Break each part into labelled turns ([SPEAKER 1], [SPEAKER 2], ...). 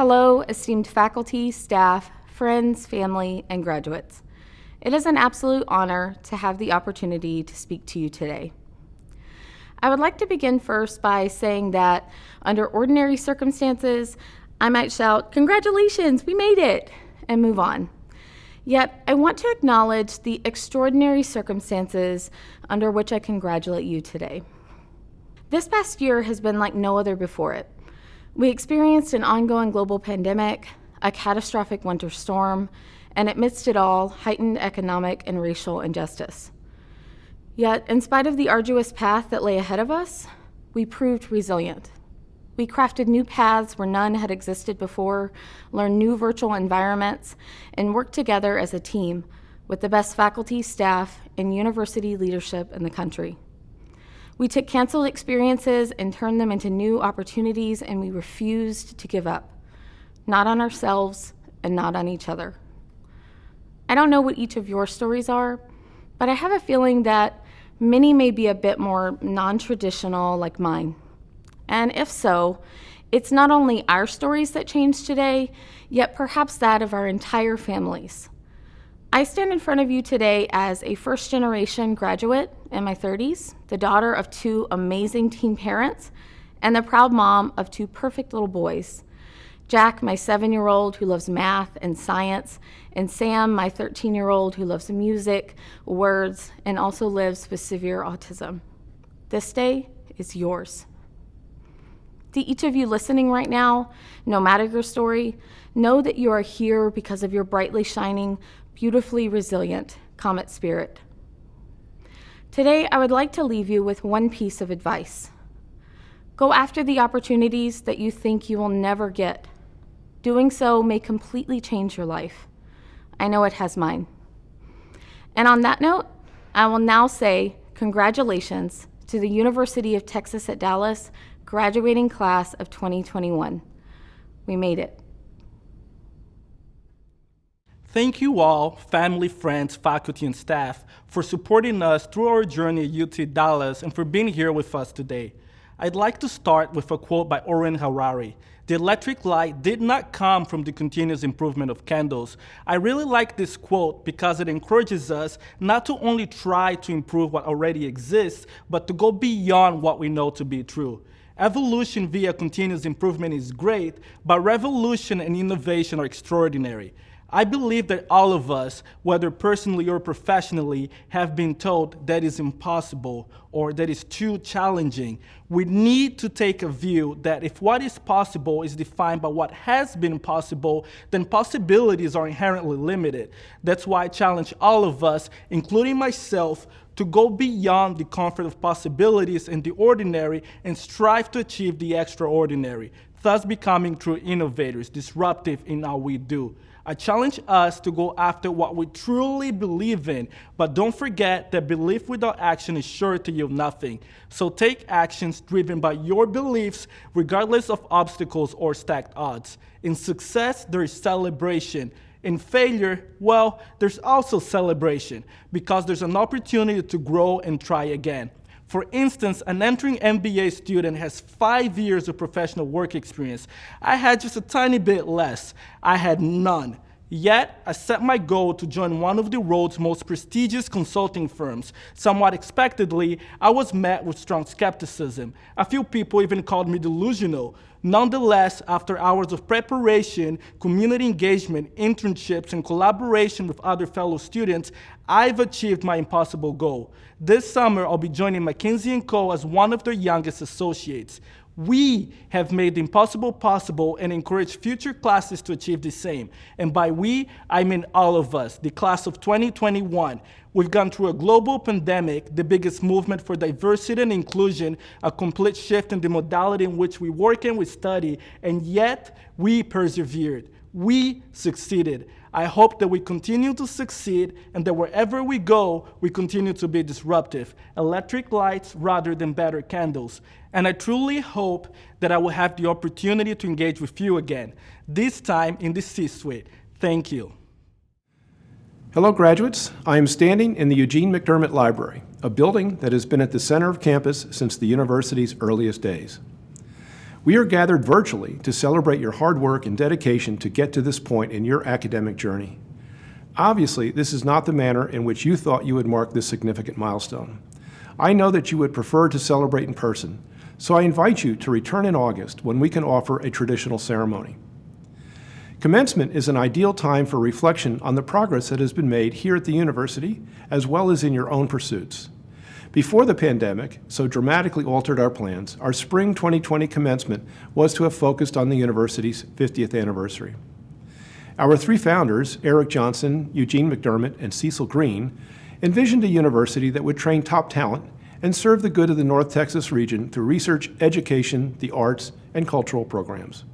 [SPEAKER 1] Hello, esteemed faculty, staff, friends, family, and graduates. It is an absolute honor to have the opportunity to speak to you today. I would like to begin first by saying that under ordinary circumstances, I might shout, "Congratulations, we made it," and move on. Yet, I want to acknowledge the extraordinary circumstances under which I congratulate you today. This past year has been like no other before it. We experienced an ongoing global pandemic, a catastrophic winter storm, and amidst it all, heightened economic and racial injustice. Yet, in spite of the arduous path that lay ahead of us, we proved resilient. We crafted new paths where none had existed before, learned new virtual environments, and worked together as a team with the best faculty, staff, and university leadership in the country. We took canceled experiences and turned them into new opportunities, and we refused to give up, not on ourselves and not on each other. I don't know what each of your stories are, but I have a feeling that many may be a bit more non-traditional like mine. And if so, it's not only our stories that changed today, yet perhaps that of our entire families. I stand in front of you today as a first-generation graduate in my 30s, the daughter of two amazing teen parents, and the proud mom of two perfect little boys. Jack, my 7-year-old who loves math and science, and Sam, my 13-year-old who loves music, words, and also lives with severe autism. This day is yours. To each of you listening right now, no matter your story, know that you are here because of your brightly shining, beautifully resilient comet spirit. Today, I would like to leave you with one piece of advice. Go after the opportunities that you think you will never get. Doing so may completely change your life. I know it has mine. And on that note, I will now say congratulations to the University of Texas at Dallas graduating class of 2021. We made it.
[SPEAKER 2] Thank you all, family, friends, faculty, and staff, for supporting us through our journey at UT Dallas and for being here with us today. I'd like to start with a quote by Orrin Harari. "The electric light did not come from the continuous improvement of candles." I really like this quote because it encourages us not to only try to improve what already exists, but to go beyond what we know to be true. Evolution via continuous improvement is great, but revolution and innovation are extraordinary. I believe that all of us, whether personally or professionally, have been told that is impossible or that is too challenging. We need to take a view that if what is possible is defined by what has been possible, then possibilities are inherently limited. That's why I challenge all of us, including myself, to go beyond the comfort of possibilities and the ordinary and strive to achieve the extraordinary, thus becoming true innovators, disruptive in all we do. I challenge us to go after what we truly believe in, but don't forget that belief without action is sure to yield nothing. So take actions driven by your beliefs, regardless of obstacles or stacked odds. In success, there is celebration. In failure, well, there's also celebration, because there's an opportunity to grow and try again. For instance, an entering MBA student has 5 years of professional work experience. I had just a tiny bit less. I had none. Yet, I set my goal to join one of the world's most prestigious consulting firms. Somewhat expectedly, I was met with strong skepticism. A few people even called me delusional. Nonetheless, after hours of preparation, community engagement, internships, and collaboration with other fellow students, I've achieved my impossible goal. This summer, I'll be joining McKinsey & Co. as one of their youngest associates. We have made the impossible possible and encourage future classes to achieve the same. And by we, I mean all of us, the class of 2021. We've gone through a global pandemic, the biggest movement for diversity and inclusion, a complete shift in the modality in which we work and we study, and yet we persevered. We succeeded. I hope that we continue to succeed and that wherever we go, we continue to be disruptive. Electric lights rather than better candles. And I truly hope that I will have the opportunity to engage with you again, this time in the C-suite. Thank you.
[SPEAKER 3] Hello, graduates. I am standing in the Eugene McDermott Library, a building that has been at the center of campus since the university's earliest days. We are gathered virtually to celebrate your hard work and dedication to get to this point in your academic journey. Obviously, this is not the manner in which you thought you would mark this significant milestone. I know that you would prefer to celebrate in person, so I invite you to return in August when we can offer a traditional ceremony. Commencement is an ideal time for reflection on the progress that has been made here at the university, as well as in your own pursuits. Before the pandemic so dramatically altered our plans, our spring 2020 commencement was to have focused on the university's 50th anniversary. Our three founders, Eric Johnson, Eugene McDermott, and Cecil Green, envisioned a university that would train top talent and serve the good of the North Texas region through research, education, the arts, and cultural programs.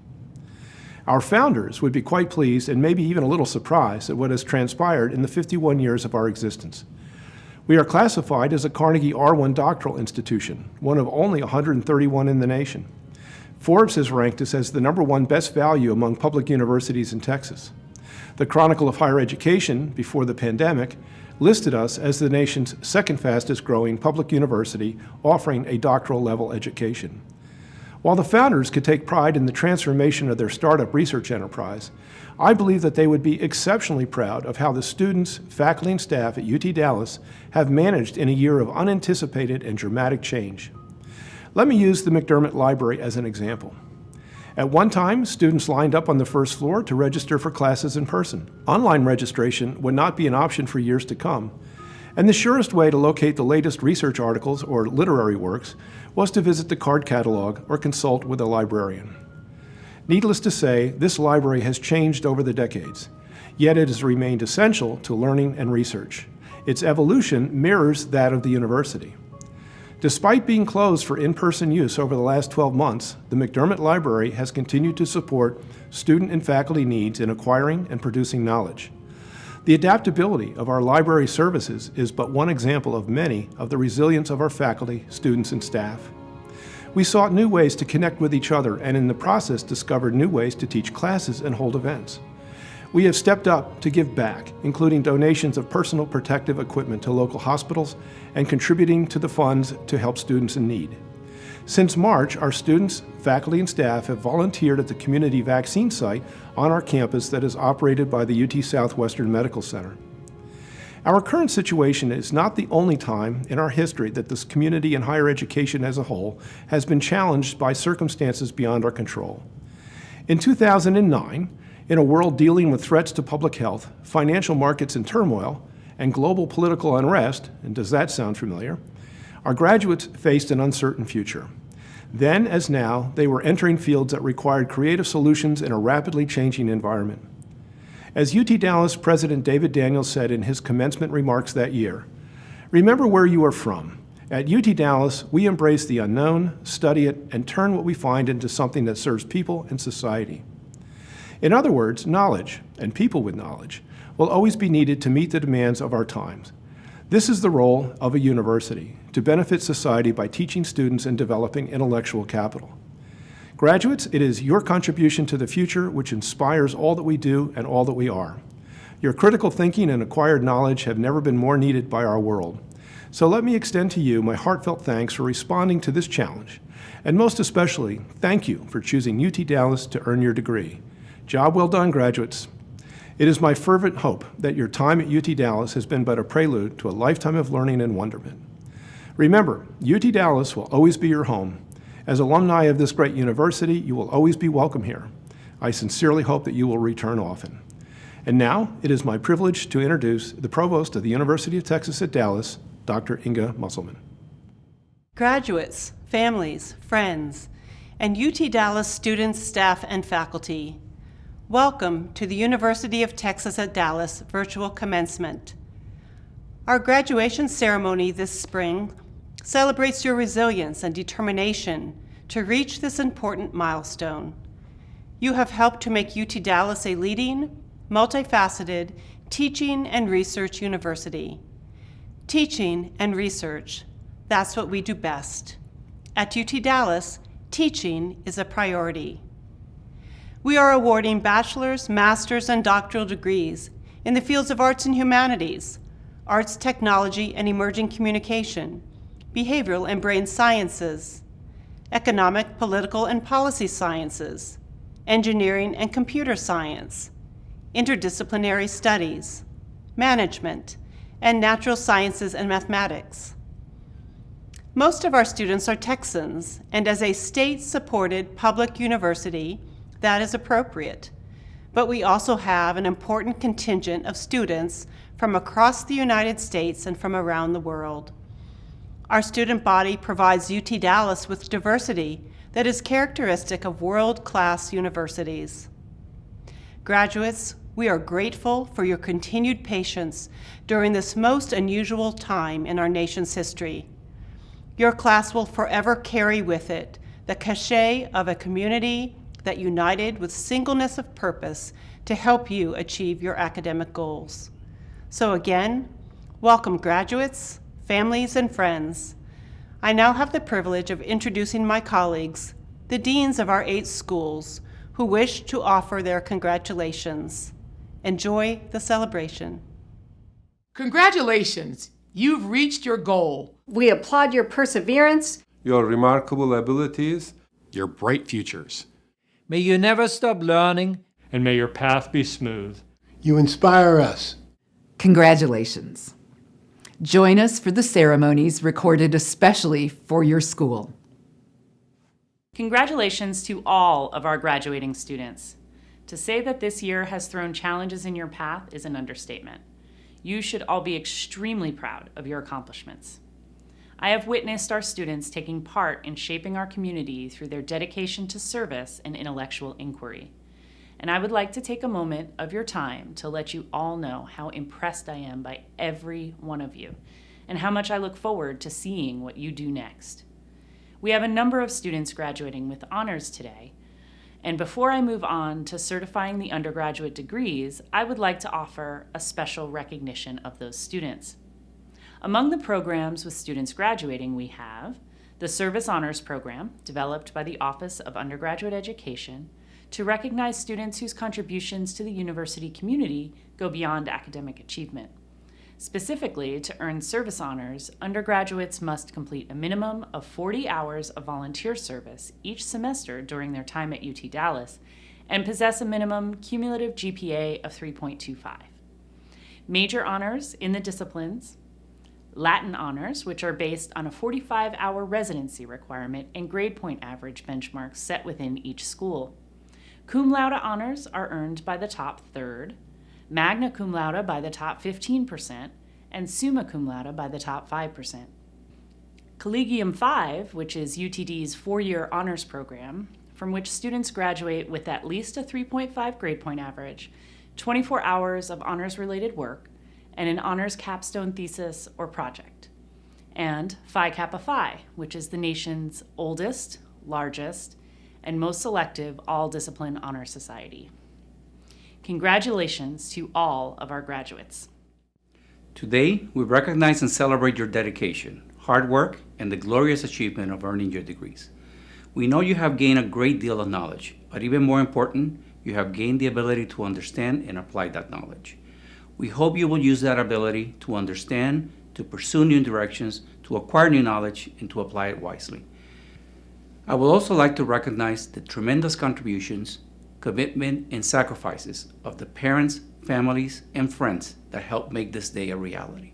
[SPEAKER 3] Our founders would be quite pleased and maybe even a little surprised at what has transpired in the 51 years of our existence. We are classified as a Carnegie R1 doctoral institution, one of only 131 in the nation. Forbes has ranked us as the #1 best value among public universities in Texas. The Chronicle of Higher Education, before the pandemic, listed us as the nation's second fastest growing public university offering a doctoral level education. While the founders could take pride in the transformation of their startup research enterprise, I believe that they would be exceptionally proud of how the students, faculty, and staff at UT Dallas have managed in a year of unanticipated and dramatic change. Let me use the McDermott Library as an example. At one time, students lined up on the first floor to register for classes in person. Online registration would not be an option for years to come, and the surest way to locate the latest research articles or literary works was to visit the card catalog or consult with a librarian. Needless to say, this library has changed over the decades, yet it has remained essential to learning and research. Its evolution mirrors that of the university. Despite being closed for in-person use over the last 12 months, the McDermott Library has continued to support student and faculty needs in acquiring and producing knowledge. The adaptability of our library services is but one example of many of the resilience of our faculty, students, and staff. We sought new ways to connect with each other and in the process discovered new ways to teach classes and hold events. We have stepped up to give back, including donations of personal protective equipment to local hospitals and contributing to the funds to help students in need. Since March, our students, faculty, and staff have volunteered at the community vaccine site on our campus that is operated by the UT Southwestern Medical Center. Our current situation is not the only time in our history that this community and higher education as a whole has been challenged by circumstances beyond our control. In 2009, in a world dealing with threats to public health, financial markets in turmoil, and global political unrest, and does that sound familiar? Our graduates faced an uncertain future. Then, as now, they were entering fields that required creative solutions in a rapidly changing environment. As UT Dallas President David Daniels said in his commencement remarks that year, "Remember where you are from. At UT Dallas, we embrace the unknown, study it, and turn what we find into something that serves people and society." In other words, knowledge, and people with knowledge, will always be needed to meet the demands of our times. This is the role of a university, to benefit society by teaching students and developing intellectual capital. Graduates, it is your contribution to the future which inspires all that we do and all that we are. Your critical thinking and acquired knowledge have never been more needed by our world. So let me extend to you my heartfelt thanks for responding to this challenge, and most especially, thank you for choosing UT Dallas to earn your degree. Job well done, graduates. It is my fervent hope that your time at UT Dallas has been but a prelude to a lifetime of learning and wonderment. Remember, UT Dallas will always be your home. As alumni of this great university, you will always be welcome here. I sincerely hope that you will return often. And now, it is my privilege to introduce the Provost of the University of Texas at Dallas, Dr. Inga Musselman.
[SPEAKER 4] Graduates, families, friends, and UT Dallas students, staff, and faculty, welcome to the University of Texas at Dallas virtual commencement. Our graduation ceremony this spring celebrates your resilience and determination to reach this important milestone. You have helped to make UT Dallas a leading, multifaceted teaching and research university. Teaching and research, that's what we do best. At UT Dallas, teaching is a priority. We are awarding bachelor's, master's, and doctoral degrees in the fields of arts and humanities, arts, technology, and emerging communication, behavioral and brain sciences, economic, political, and policy sciences, engineering and computer science, interdisciplinary studies, management, and natural sciences and mathematics. Most of our students are Texans, and as a state-supported public university, that is appropriate. But we also have an important contingent of students from across the United States and from around the world. Our student body provides UT Dallas with diversity that is characteristic of world-class universities. Graduates, we are grateful for your continued patience during this most unusual time in our nation's history. Your class will forever carry with it the cachet of a community that united with singleness of purpose to help you achieve your academic goals. So again, welcome graduates, families, and friends. I now have the privilege of introducing my colleagues, the deans of our 8 schools, who wish to offer their congratulations. Enjoy the celebration.
[SPEAKER 5] Congratulations, you've reached your goal.
[SPEAKER 6] We applaud your perseverance,
[SPEAKER 7] your remarkable abilities,
[SPEAKER 8] your bright futures.
[SPEAKER 9] May you never stop learning,
[SPEAKER 10] and may your path be smooth.
[SPEAKER 11] You inspire us.
[SPEAKER 12] Congratulations. Join us for the ceremonies recorded especially for your school.
[SPEAKER 13] Congratulations to all of our graduating students. To say that this year has thrown challenges in your path is an understatement. You should all be extremely proud of your accomplishments. I have witnessed our students taking part in shaping our community through their dedication to service and intellectual inquiry. And I would like to take a moment of your time to let you all know how impressed I am by every one of you and how much I look forward to seeing what you do next. We have a number of students graduating with honors today, and before I move on to certifying the undergraduate degrees, I would like to offer a special recognition of those students. Among the programs with students graduating, we have the Service Honors Program, developed by the Office of Undergraduate Education, to recognize students whose contributions to the university community go beyond academic achievement. Specifically, to earn service honors, undergraduates must complete a minimum of 40 hours of volunteer service each semester during their time at UT Dallas and possess a minimum cumulative GPA of 3.25. Major honors in the disciplines: Latin honors, which are based on a 45-hour residency requirement and grade point average benchmarks set within each school. Cum laude honors are earned by the top third, magna cum laude by the top 15%, and summa cum laude by the top 5%. Collegium 5, which is UTD's 4-year honors program, from which students graduate with at least a 3.5 grade point average, 24 hours of honors-related work, and an honors capstone thesis or project. And Phi Kappa Phi, which is the nation's oldest, largest, and most selective all-discipline honor society. Congratulations to all of our graduates.
[SPEAKER 14] Today, we recognize and celebrate your dedication, hard work, and the glorious achievement of earning your degrees. We know you have gained a great deal of knowledge, but even more important, you have gained the ability to understand and apply that knowledge. We hope you will use that ability to understand, to pursue new directions, to acquire new knowledge, and to apply it wisely. I would also like to recognize the tremendous contributions, commitment, and sacrifices of the parents, families, and friends that help make this day a reality.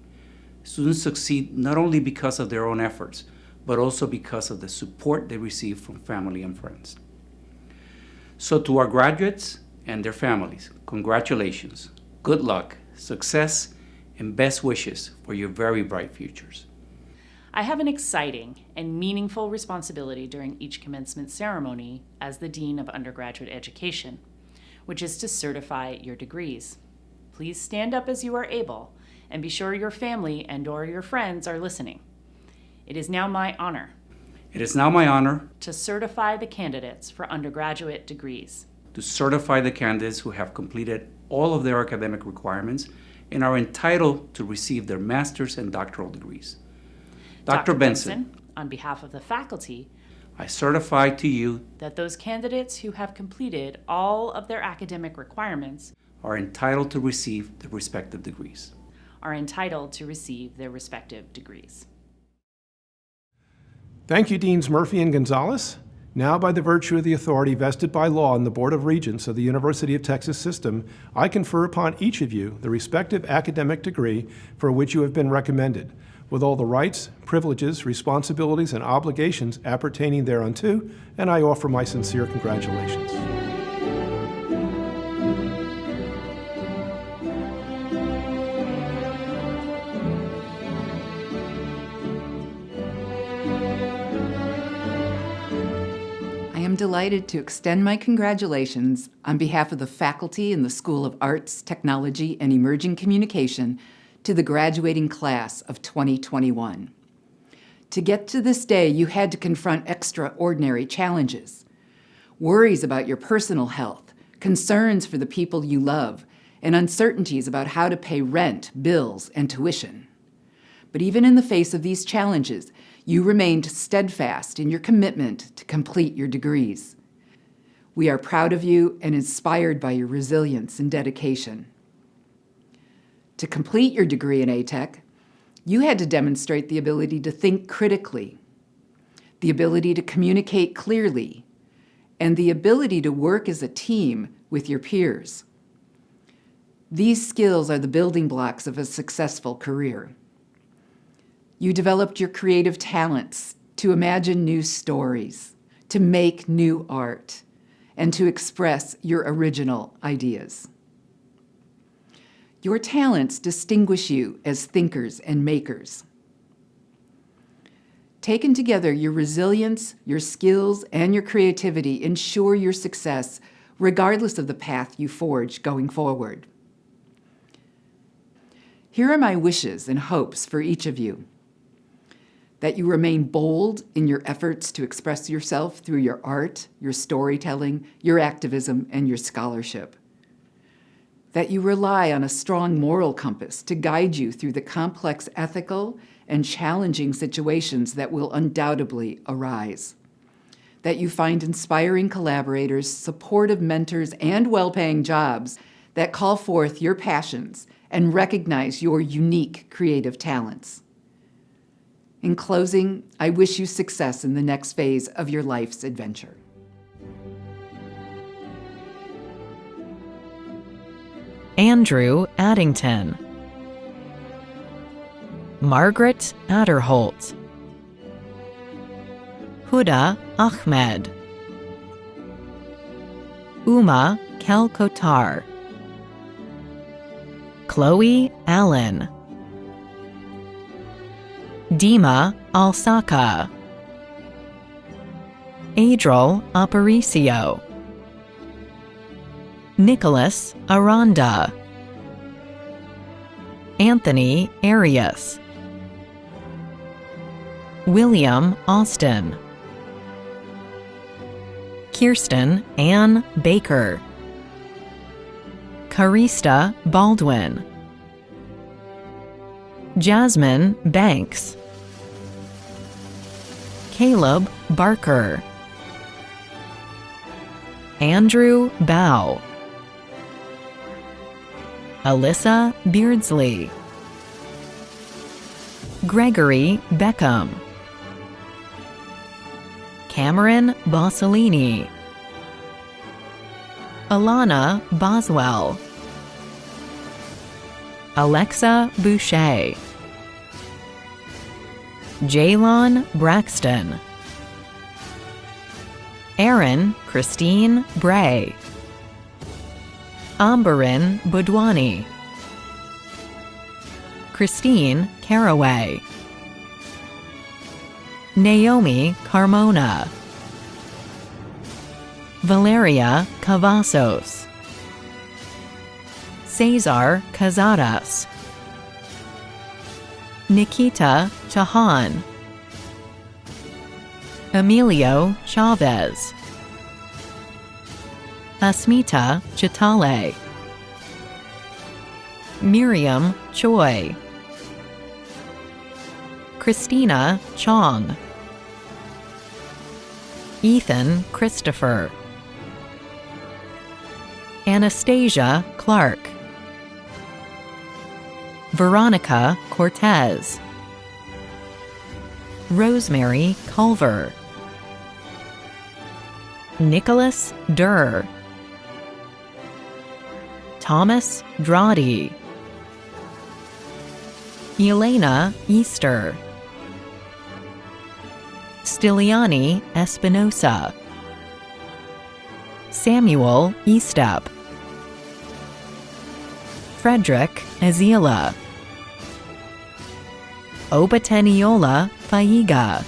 [SPEAKER 14] Students succeed not only because of their own efforts, but also because of the support they receive from family and friends. So to our graduates and their families, congratulations, good luck, success, and best wishes for your very bright futures.
[SPEAKER 13] I have an exciting and meaningful responsibility during each commencement ceremony as the Dean of Undergraduate Education, which is to certify your degrees. Please stand up as you are able and be sure your family and/or your friends are listening. It is now my honor.
[SPEAKER 14] It is now my honor
[SPEAKER 13] to certify the candidates for undergraduate degrees.
[SPEAKER 14] To certify the candidates who have completed all of their academic requirements and are entitled to receive their master's and doctoral degrees. Dr. Benson,
[SPEAKER 13] on behalf of the faculty,
[SPEAKER 14] I certify to you
[SPEAKER 13] that those candidates who have completed all of their academic requirements
[SPEAKER 14] are entitled to receive their respective degrees.
[SPEAKER 3] Thank you, Deans Murphy and Gonzalez. Now, by the virtue of the authority vested by law in the Board of Regents of the University of Texas System, I confer upon each of you the respective academic degree for which you have been recommended, with all the rights, privileges, responsibilities, and obligations appertaining thereunto, and I offer my sincere congratulations.
[SPEAKER 12] I'm delighted to extend my congratulations on behalf of the faculty in the School of Arts, Technology, and Emerging Communication to the graduating class of 2021. To get to this day, you had to confront extraordinary challenges. Worries about your personal health, concerns for the people you love, and uncertainties about how to pay rent, bills, and tuition. But even in the face of these challenges, you remained steadfast in your commitment to complete your degrees. We are proud of you and inspired by your resilience and dedication. To complete your degree in ATech, you had to demonstrate the ability to think critically, the ability to communicate clearly, and the ability to work as a team with your peers. These skills are the building blocks of a successful career. You developed your creative talents to imagine new stories, to make new art, and to express your original ideas. Your talents distinguish you as thinkers and makers. Taken together, your resilience, your skills, and your creativity ensure your success regardless of the path you forge going forward. Here are my wishes and hopes for each of you. That you remain bold in your efforts to express yourself through your art, your storytelling, your activism, and your scholarship. That you rely on a strong moral compass to guide you through the complex ethical and challenging situations that will undoubtedly arise. That you find inspiring collaborators, supportive mentors, and well-paying jobs that call forth your passions and recognize your unique creative talents. In closing, I wish you success in the next phase of your life's adventure.
[SPEAKER 15] Andrew Addington, Margaret Adderholt, Huda Ahmed, Uma Kelkotar, Chloe Allen, Dima Alsaka, Adril Aparicio, Nicholas Aranda, Anthony Arias, William Austin, Kirsten Ann Baker, Karista Baldwin, Jasmine Banks, Caleb Barker, Andrew Bow, Alyssa Beardsley, Gregory Beckham, Cameron Bossolini, Alana Boswell, Alexa Boucher, Jaylon Braxton, Erin Christine Bray, Amberin Budwani, Christine Caraway, Naomi Carmona, Valeria Cavazos, Cesar Cazadas, Nikita Chahan, Emilio Chavez, Asmita Chitale, Miriam Choi, Christina Chong, Ethan Christopher, Anastasia Clark, Veronica Cortez, Rosemary Culver, Nicholas Durr, Thomas Drawdy, Elena Easter, Stiliani Espinosa, Samuel Eastep, Frederick Azila, Obateniola Faiga,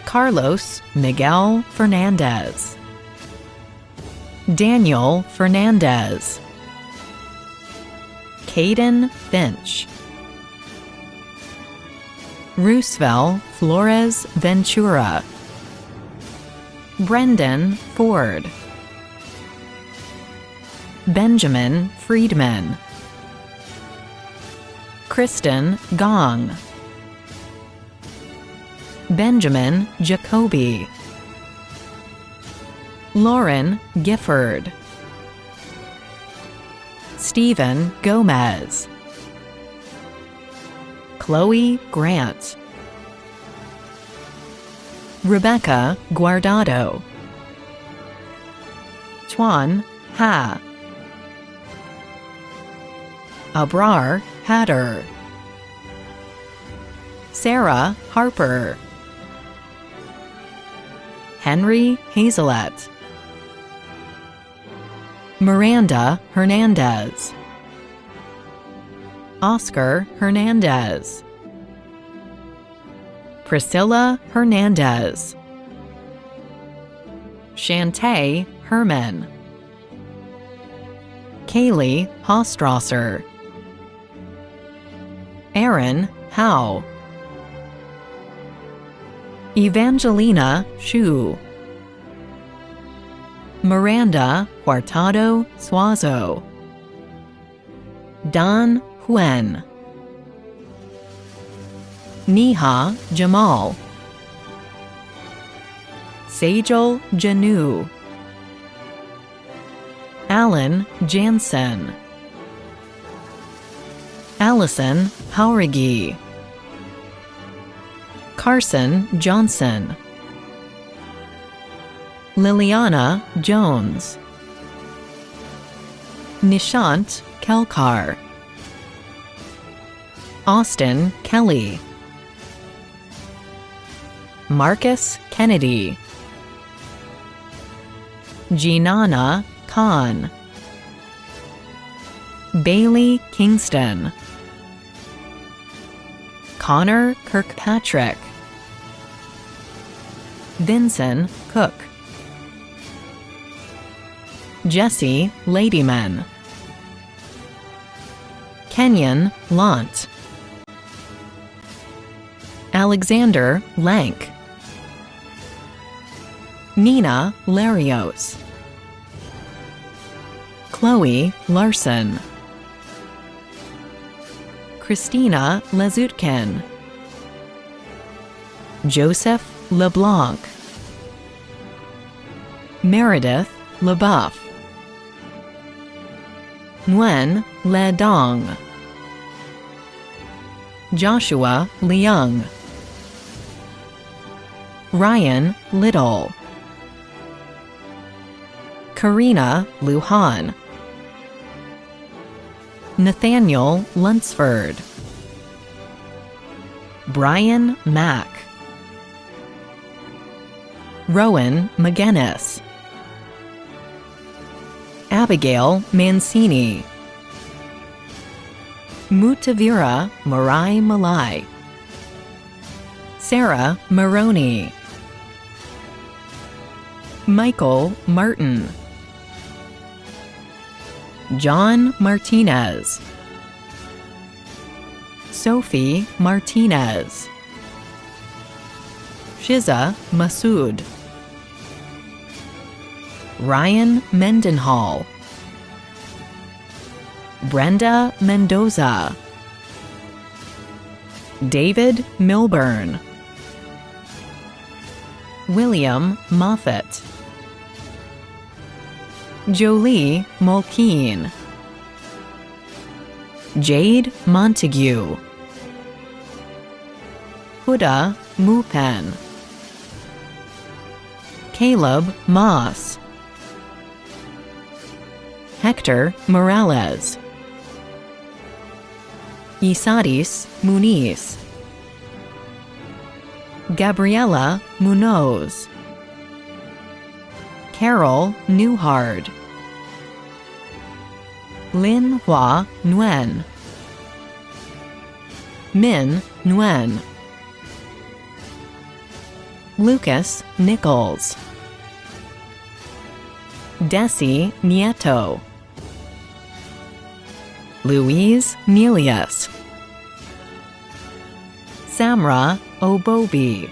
[SPEAKER 15] Carlos Miguel Fernandez, Daniel Fernandez, Caden Finch, Roosevelt Flores Ventura, Brendan Ford, Benjamin Friedman, Kristen Gong, Benjamin Jacoby, Lauren Gifford, Stephen Gomez, Chloe Grant, Rebecca Guardado, Tuan Ha, Abrar Hatter, Sarah Harper, Henry Hazelet, Miranda Hernandez, Oscar Hernandez, Priscilla Hernandez, Shantae Herman, Kaylee Hostrasser, Aaron Howe, Evangelina Shu, Miranda Huartado Suazo, Don Huen, Neha Jamal, Sajal Janu, Alan Jansen, Allison Haurigi, Carson Johnson, Liliana Jones, Nishant Kelkar, Austin Kelly, Marcus Kennedy, Jinana Khan, Bailey Kingston, Connor Kirkpatrick, Vincent Cook, Jesse Ladyman, Kenyon Lant, Alexander Lank, Nina Larios, Chloe Larson, Christina Lazutkin, Joseph LeBlanc, Meredith LeBuff, Nguyen Le Dong, Joshua Leung, Ryan Little, Karina Luhan, Nathaniel Lunsford, Brian Mack, Rowan McGinnis, Abigail Mancini, Mutavira Marai Malai, Sarah Maroney, Michael Martin, John Martinez, Sophie Martinez, Shiza Masood, Ryan Mendenhall, Brenda Mendoza, David Milburn, William Moffett, Jolie Mulkeen, Jade Montague, Huda Mupen, Caleb Moss, Hector Morales, Isadis Muniz, Gabriela Munoz, Carol Newhard, Lin Hua Nguyen, Min Nguyen, Lucas Nichols, Desi Nieto, Louise Nelius, Samra Obobi,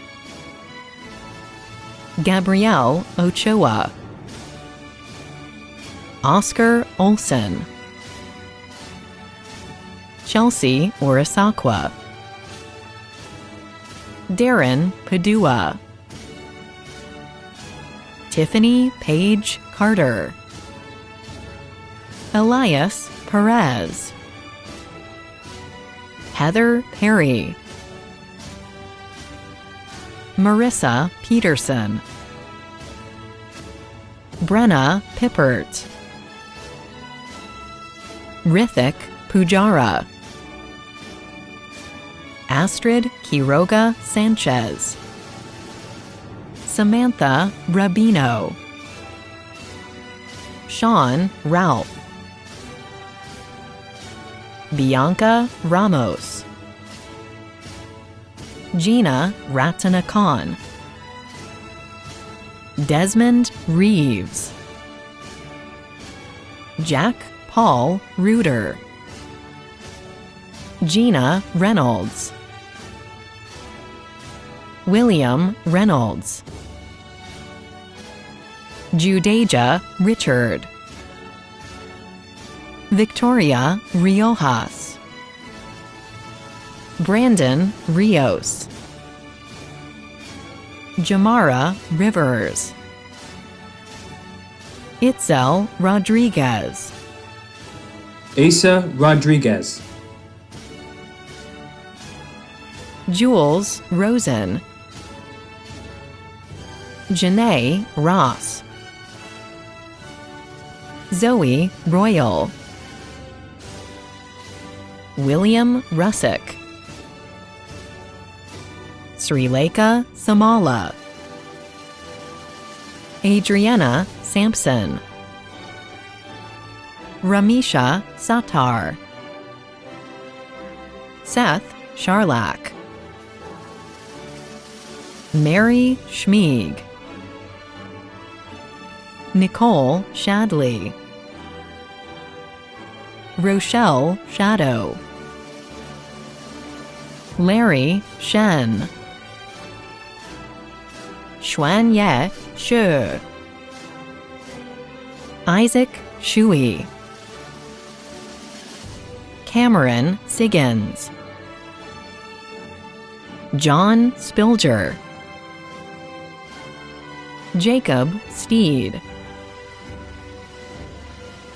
[SPEAKER 15] Gabrielle Ochoa, Oscar Olson, Chelsea Orasakwa, Darren Padua, Tiffany Page Carter, Elias Perez, Heather Perry, Marissa Peterson, Brenna Pippert, Rithik Pujara, Astrid Quiroga Sanchez, Samantha Rabino, Sean Ralph, Bianca Ramos, Gina Ratanakan, Desmond Reeves, Jack Paul Reuter, Gina Reynolds, William Reynolds, Judeja Richard, Victoria Riojas, Brandon Rios, Jamara Rivers, Itzel Rodriguez,
[SPEAKER 16] Asa Rodriguez,
[SPEAKER 15] Jules Rosen, Janae Ross, Zoe Royal, William Russick, Srileka Samala, Adriana Sampson, Ramisha Sattar, Seth Sharlak, Mary Schmieg, Nicole Shadley, Rochelle Shadow, Larry Shen, Xuanye Shi, Isaac Shui, Cameron Siggins, John Spilger, Jacob Steed,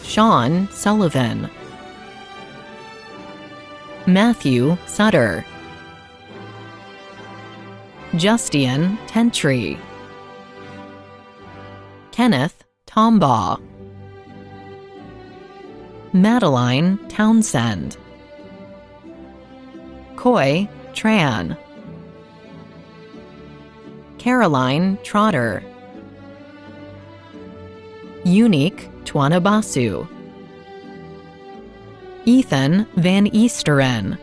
[SPEAKER 15] Sean Sullivan, Matthew Sutter, Justian Tentry, Kenneth Tombaugh, Madeline Townsend, Koi Tran, Caroline Trotter, Unique Twanabasu, Ethan Van Easteren,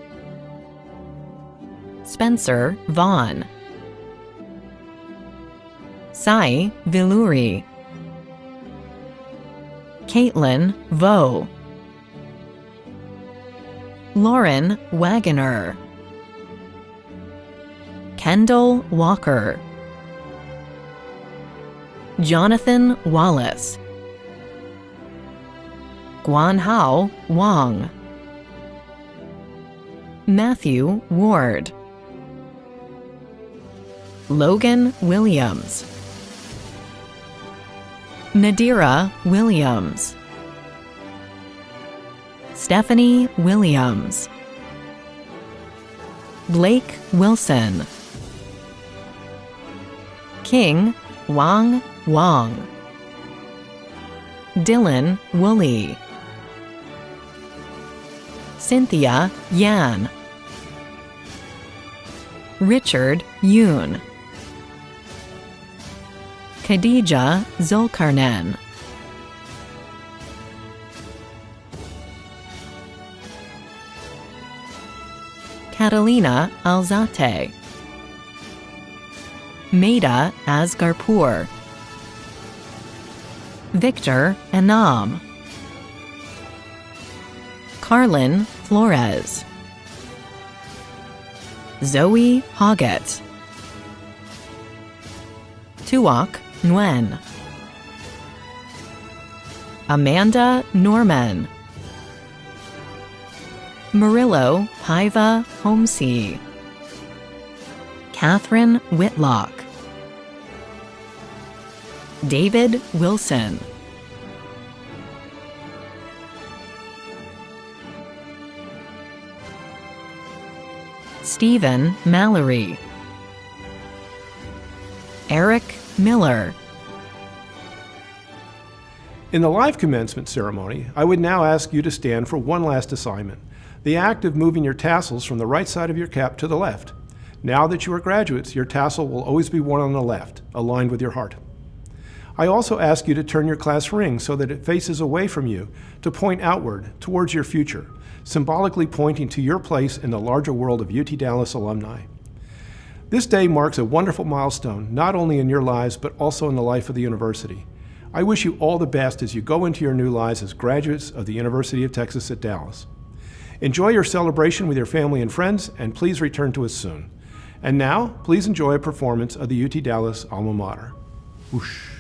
[SPEAKER 15] Spencer Vaughn, Sai Villuri, Caitlin Vo, Lauren Wagoner, Kendall Walker, Jonathan Wallace, Guanhao Wang, Matthew Ward, Logan Williams, Nadira Williams, Stephanie Williams, Blake Wilson, King Wang Wang, Dylan Woolley, Cynthia Yan, Richard Yoon, Khadija Zulkarnain, Catalina Alzate, Maida Asgarpur, Victor Anam, Carlin Flores, Zoe Hoggett, Tuok Nguyen, Amanda Norman, Murillo Paiva Homsey, Catherine Whitlock, David Wilson, Stephen Mallory, Eric Miller.
[SPEAKER 3] In the live commencement ceremony, I would now ask you to stand for one last assignment, the act of moving your tassels from the right side of your cap to the left. Now that you are graduates, your tassel will always be worn on the left, aligned with your heart. I also ask you to turn your class ring so that it faces away from you to point outward towards your future, symbolically pointing to your place in the larger world of UT Dallas alumni. This day marks a wonderful milestone, not only in your lives, but also in the life of the university. I wish you all the best as you go into your new lives as graduates of the University of Texas at Dallas. Enjoy your celebration with your family and friends, and please return to us soon. And now, please enjoy a performance of the UT Dallas alma mater. Whoosh.